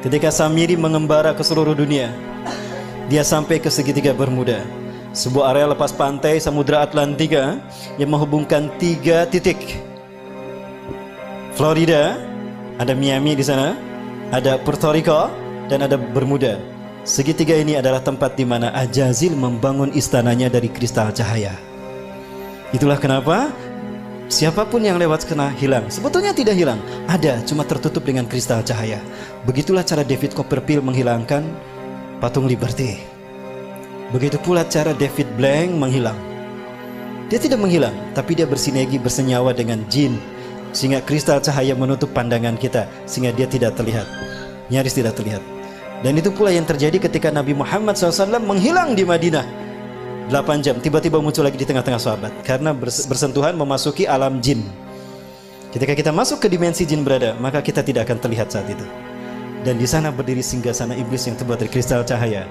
Ketika Samiri mengembara ke seluruh dunia, dia sampai ke segitiga Bermuda, sebuah area lepas pantai Samudra Atlantika yang menghubungkan 3 titik. Florida, ada Miami di sana, ada Puerto Rico, dan ada Bermuda. Segitiga ini adalah tempat di mana Ajazil membangun istananya dari kristal cahaya. Itulah kenapa siapapun yang lewat kena hilang. Sebetulnya tidak hilang, ada, cuma tertutup dengan kristal cahaya. Begitulah cara David Copperfield menghilangkan patung Liberty. Begitu pula cara David Blank menghilang. Dia tidak menghilang, tapi dia bersinergi, bersenyawa dengan jin, sehingga kristal cahaya menutup pandangan kita, sehingga dia tidak terlihat, nyaris tidak terlihat. Dan itu pula yang terjadi ketika Nabi Muhammad SAW menghilang di Madinah 8 jam, tiba-tiba muncul lagi di tengah-tengah sahabat, karena bersentuhan memasuki alam jin. Ketika kita masuk ke dimensi jin berada, maka kita tidak akan terlihat saat itu. Dan di sana berdiri singgasana iblis yang terbuat dari kristal cahaya.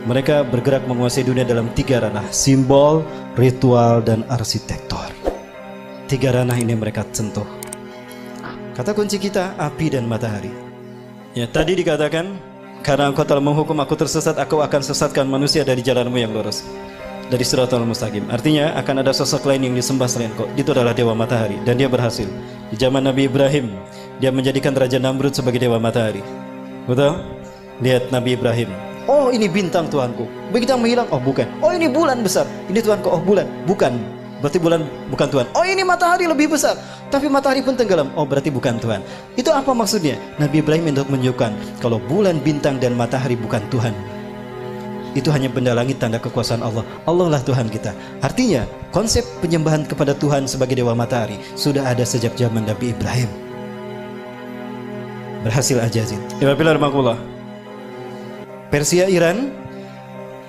Mereka bergerak menguasai dunia dalam 3 ranah: simbol, ritual, dan arsitektur. 3 ranah ini mereka sentuh. Kata kunci kita, api dan matahari. Ya, tadi dikatakan, karena engkau telah menghukum aku tersesat, aku akan sesatkan manusia dari jalanmu yang lurus, dari Shiratal Mustaqim. Artinya akan ada sosok lain yang disembah selain kau. Itu adalah Dewa Matahari, dan dia berhasil. Di zaman Nabi Ibrahim, dia menjadikan Raja Namrud sebagai Dewa Matahari. Betul? Lihat Nabi Ibrahim. Oh, ini bintang Tuhanku. Begitu menghilang, oh bukan. Oh, ini bulan besar. Ini Tuhanku. Oh, bulan. Bukan. Berarti bulan bukan Tuhan. Oh, ini matahari lebih besar, tapi matahari pun tenggelam. Oh, berarti bukan Tuhan. Itu apa maksudnya? Nabi Ibrahim untuk menunjukkan kalau bulan, bintang, dan matahari bukan Tuhan. Itu hanya benda langit, tanda kekuasaan Allah. Allah lah Tuhan kita. Artinya konsep penyembahan kepada Tuhan sebagai Dewa Matahari sudah ada sejak zaman Nabi Ibrahim. Berhasil Ajazil. Persia, Iran,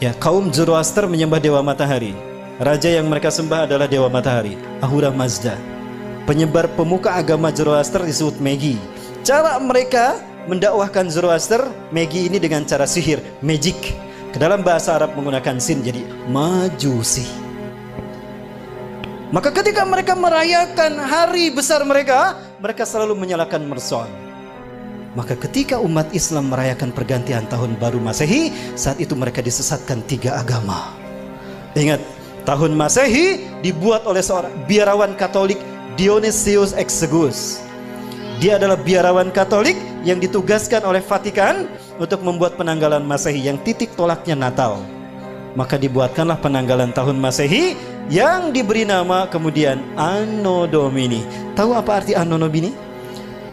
ya, kaum Zoroaster menyembah Dewa Matahari. Raja yang mereka sembah adalah Dewa Matahari, Ahura Mazda. Penyebar pemuka agama Zoroaster disebut Magi. Cara mereka mendakwahkan Zoroaster, Magi ini dengan cara sihir, magic. Ke dalam bahasa Arab menggunakan sin, jadi majusi. Maka ketika mereka merayakan hari besar mereka, mereka selalu menyalakan mercon. Maka ketika umat Islam merayakan pergantian tahun baru Masehi, saat itu mereka disesatkan 3 agama. Ingat, tahun Masehi dibuat oleh seorang biarawan Katolik, Dionysius Exiguus. Dia adalah biarawan Katolik yang ditugaskan oleh Vatikan untuk membuat penanggalan Masehi yang titik tolaknya Natal. Maka dibuatkanlah penanggalan tahun Masehi yang diberi nama kemudian Anno Domini. Tahu apa arti Anno Domini?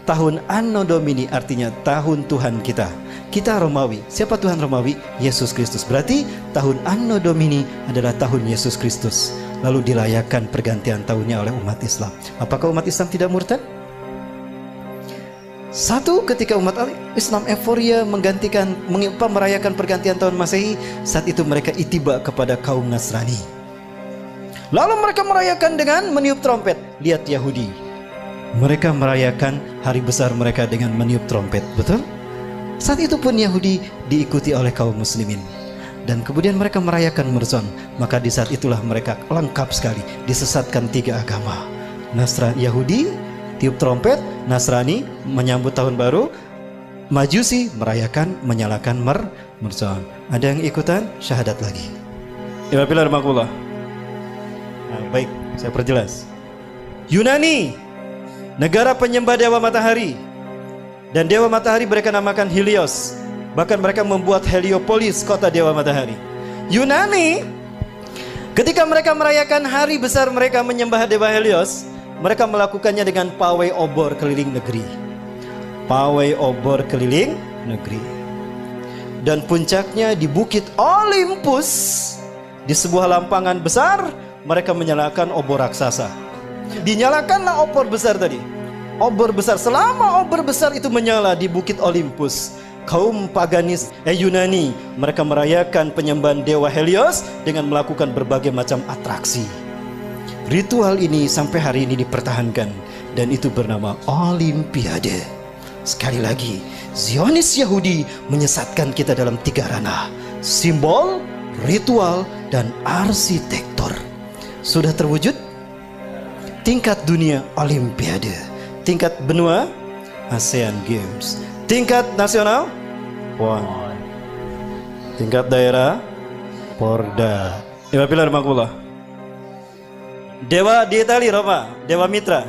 Tahun Anno Domini artinya tahun Tuhan kita. Kita Romawi. Siapa Tuhan Romawi? Yesus Kristus. Berarti tahun Anno Domini adalah tahun Yesus Kristus. Lalu dirayakan pergantian tahunnya oleh umat Islam. Apakah umat Islam tidak murtad? Satu, ketika umat Islam euforia merayakan pergantian tahun Masehi, saat itu mereka itiba kepada kaum Nasrani. Lalu mereka merayakan dengan meniup trompet. Lihat Yahudi, mereka merayakan hari besar mereka dengan meniup trompet. Betul? Saat itu pun Yahudi diikuti oleh kaum muslimin. Dan kemudian mereka merayakan Merson. Maka di saat itulah mereka lengkap sekali, disesatkan 3 agama. Nasrani, Yahudi tiup trompet, Nasrani menyambut tahun baru, Majusi merayakan menyalakan Merson. Ada yang ikutan syahadat lagi. Baik, saya perjelas. Yunani, negara penyembah Dewa Matahari. Dan Dewa Matahari mereka namakan Helios. Bahkan mereka membuat Heliopolis, kota Dewa Matahari. Yunani, ketika mereka merayakan hari besar mereka menyembah Dewa Helios, mereka melakukannya dengan pawai obor keliling negeri. Pawai obor keliling negeri. Dan puncaknya di Bukit Olympus, di sebuah lampangan besar, mereka menyalakan obor raksasa. Dinyalakanlah obor besar tadi. Obor besar, selama obor besar itu menyala di Bukit Olympus, kaum paganis Yunani mereka merayakan penyembahan Dewa Helios dengan melakukan berbagai macam atraksi. Ritual ini sampai hari ini dipertahankan dan itu bernama Olimpiade. Sekali lagi, Zionis Yahudi menyesatkan kita dalam 3 ranah: simbol, ritual, dan arsitektur. Sudah terwujud? tingkat dunia Olimpiade, tingkat benua ASEAN Games, tingkat nasional PON, tingkat daerah Porda. Ibapilar makulah. Dewa di Itali Roma, Dewa Mitra.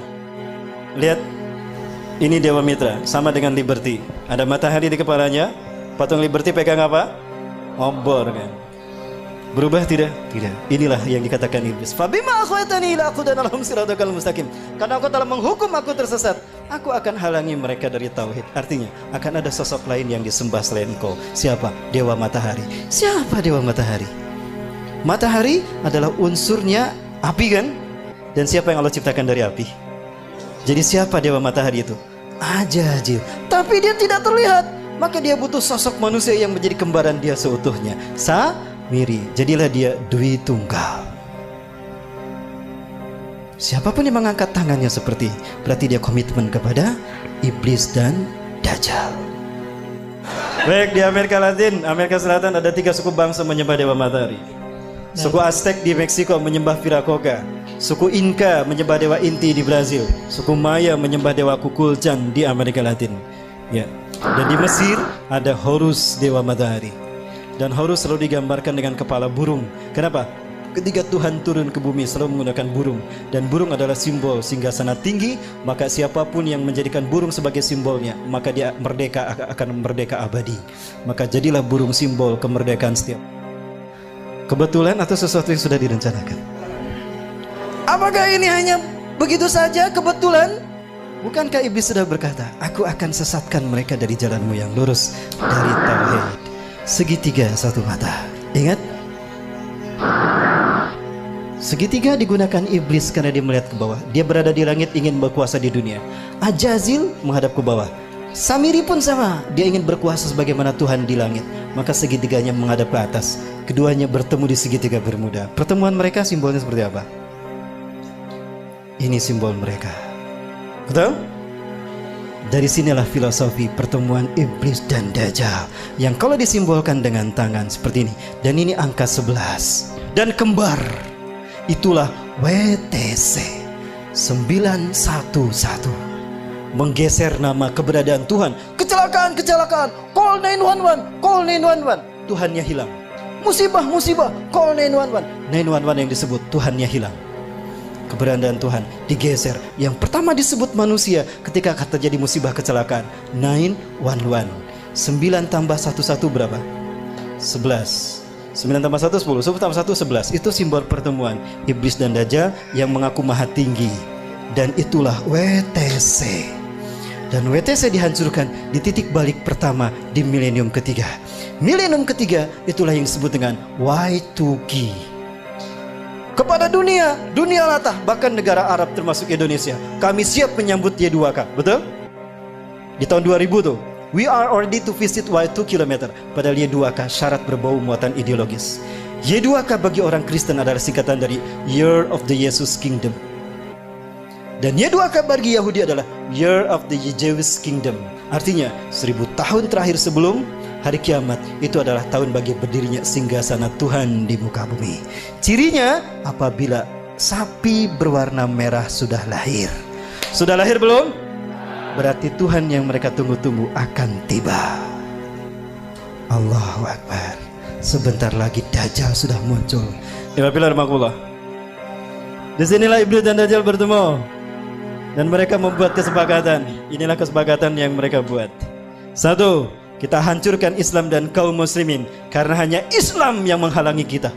Lihat, ini Dewa Mitra, sama dengan Liberty. Ada matahari di kepalanya. Patung Liberty pegang apa? Obor kan. Berubah tidak? Tidak. Inilah yang dikatakan iblis. Fabima akhwatani ila aqudan lahum siratal mustaqim. Karena engkau telah menghukum aku tersesat, aku akan halangi mereka dari tauhid. Artinya, akan ada sosok lain yang disembah selain engkau. Siapa? Dewa Matahari. Siapa Dewa Matahari? Matahari adalah unsurnya api kan? Dan siapa yang Allah ciptakan dari api? Jadi siapa Dewa Matahari itu? Ajazil. Tapi dia tidak terlihat. Maka dia butuh sosok manusia yang menjadi kembaran dia seutuhnya. Samiri. Jadilah dia Dwi Tunggal. Siapapun yang mengangkat tangannya seperti, berarti dia komitmen kepada iblis dan Dajjal. Baik, di Amerika Latin, Amerika Selatan ada 3 suku bangsa menyembah Dewa Matahari. Suku Aztec di Meksiko menyembah Viracocha. Suku Inca menyembah Dewa Inti di Brazil. Suku Maya menyembah Dewa Kukulcan di Amerika Latin. Ya. Dan di Mesir ada Horus, Dewa Matahari. Dan Horus selalu digambarkan dengan kepala burung. Kenapa? Ketika Tuhan turun ke bumi selalu menggunakan burung. Dan burung adalah simbol singgasana tinggi. Maka siapapun yang menjadikan burung sebagai simbolnya, maka dia merdeka, akan merdeka abadi. Maka jadilah burung simbol kemerdekaan setiap. Kebetulan atau sesuatu yang sudah direncanakan? Apakah ini hanya begitu saja kebetulan? Bukankah iblis sudah berkata, aku akan sesatkan mereka dari jalanmu yang lurus, dari tauhid. Segitiga satu mata. Ingat? Segitiga digunakan iblis karena dia melihat ke bawah. Dia berada di langit ingin berkuasa di dunia. Ajazil menghadap ke bawah. Samiri pun sama, dia ingin berkuasa sebagaimana Tuhan di langit. Maka segitiganya menghadap ke atas. Keduanya bertemu di segitiga Bermuda. Pertemuan mereka simbolnya seperti apa? Ini simbol mereka. Betul? Dari sinilah filosofi pertemuan iblis dan Dajjal, yang kalau disimbolkan dengan tangan seperti ini. Dan ini angka 11. Dan kembar, itulah WTC 911. Menggeser nama keberadaan Tuhan. Kecelakaan, kecelakaan, call 911, call 911. Tuhannya hilang. Musibah, musibah, call 911. 911 yang disebut Tuhannya hilang. Keberadaan Tuhan digeser. Yang pertama disebut manusia ketika terjadi musibah kecelakaan. 911. 9 tambah 11 berapa? 11. 9 tambah 1 10. 10 tambah 1 11. Itu simbol pertemuan iblis dan Dajjal yang mengaku maha tinggi. Dan itulah WTC. Dan WTC dihancurkan di titik balik pertama di milenium ketiga. Milenium ketiga itulah yang disebut dengan Y2K. Kepada dunia, dunia latah, bahkan negara Arab termasuk Indonesia, kami siap menyambut Y2K. Betul? Di tahun 2000 tuh, we are ready to visit Y2 km. Padahal Y2K syarat berbau muatan ideologis. Y2K bagi orang Kristen adalah singkatan dari Year of the Jesus Kingdom. Dan Y2K bagi Yahudi adalah Year of the Jewish Kingdom. Artinya 1000 tahun terakhir sebelum hari kiamat. Itu adalah tahun bagi berdirinya singgasana Tuhan di muka bumi. Cirinya apabila sapi berwarna merah sudah lahir. Sudah lahir belum? Berarti Tuhan yang mereka tunggu-tunggu akan tiba. Allahu Akbar. Sebentar lagi Dajjal sudah muncul. Disinilah iblis dan Dajjal bertemu. Dan mereka membuat kesepakatan. Inilah kesepakatan yang mereka buat. 1, kita hancurkan Islam dan kaum muslimin. Karena hanya Islam yang menghalangi kita.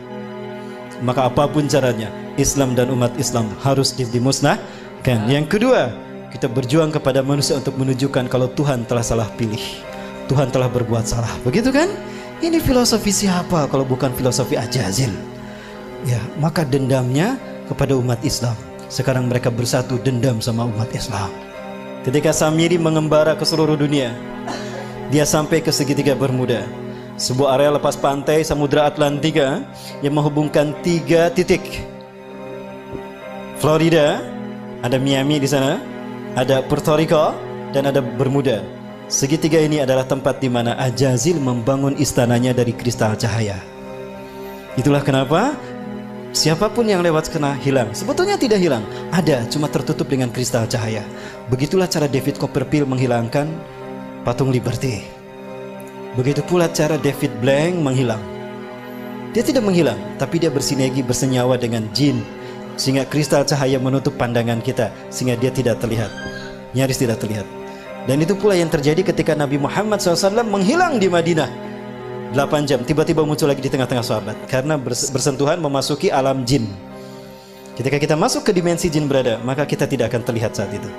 Maka apapun caranya, Islam dan umat Islam harus dimusnahkan. Yang kedua, kita berjuang kepada manusia untuk menunjukkan kalau Tuhan telah salah pilih. Tuhan telah berbuat salah. Begitu kan? Ini filosofi siapa kalau bukan filosofi Ajazil? Ya, maka dendamnya kepada umat Islam. Sekarang mereka bersatu dendam sama umat Islam. Ketika Samiri mengembara ke seluruh dunia, dia sampai ke segitiga Bermuda, sebuah area lepas pantai Samudra Atlantika yang menghubungkan 3 titik. Florida, ada Miami di sana, ada Puerto Rico, dan ada Bermuda. Segitiga ini adalah tempat di mana Ajazil membangun istananya dari kristal cahaya. Itulah kenapa Siapapun yang lewat kena hilang. Sebetulnya tidak hilang, ada, cuma tertutup dengan kristal cahaya. Begitulah cara David Copperfield menghilangkan patung Liberty. Begitu pula cara David Blank menghilang. Dia tidak menghilang, tapi dia bersinergi, bersenyawa dengan jin, sehingga kristal cahaya menutup pandangan kita, sehingga dia tidak terlihat, nyaris tidak terlihat. Dan itu pula yang terjadi ketika Nabi Muhammad SAW menghilang di Madinah 8 jam, tiba-tiba muncul lagi di tengah-tengah sahabat, karena bersentuhan memasuki alam jin. Ketika kita masuk ke dimensi jin berada, maka kita tidak akan terlihat saat itu.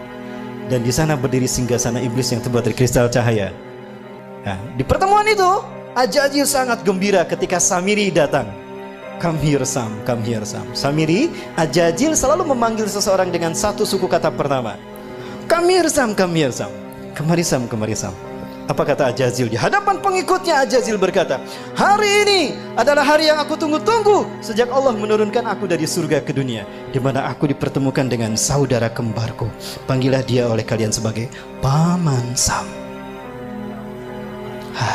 Dan di sana berdiri singgasana iblis yang terbuat dari kristal cahaya. Nah, di pertemuan itu Ajajil sangat gembira ketika Samiri datang. Come here Sam, come here Sam. Samiri, Ajajil selalu memanggil seseorang dengan satu suku kata pertama. Come here Sam, come here Sam. Kemari Sam, kemari Sam. Apa kata Ajazil? Di hadapan pengikutnya Ajazil berkata, hari ini adalah hari yang aku tunggu-tunggu sejak Allah menurunkan aku dari surga ke dunia, di mana aku dipertemukan dengan saudara kembarku. Panggillah dia oleh kalian sebagai Paman Sam.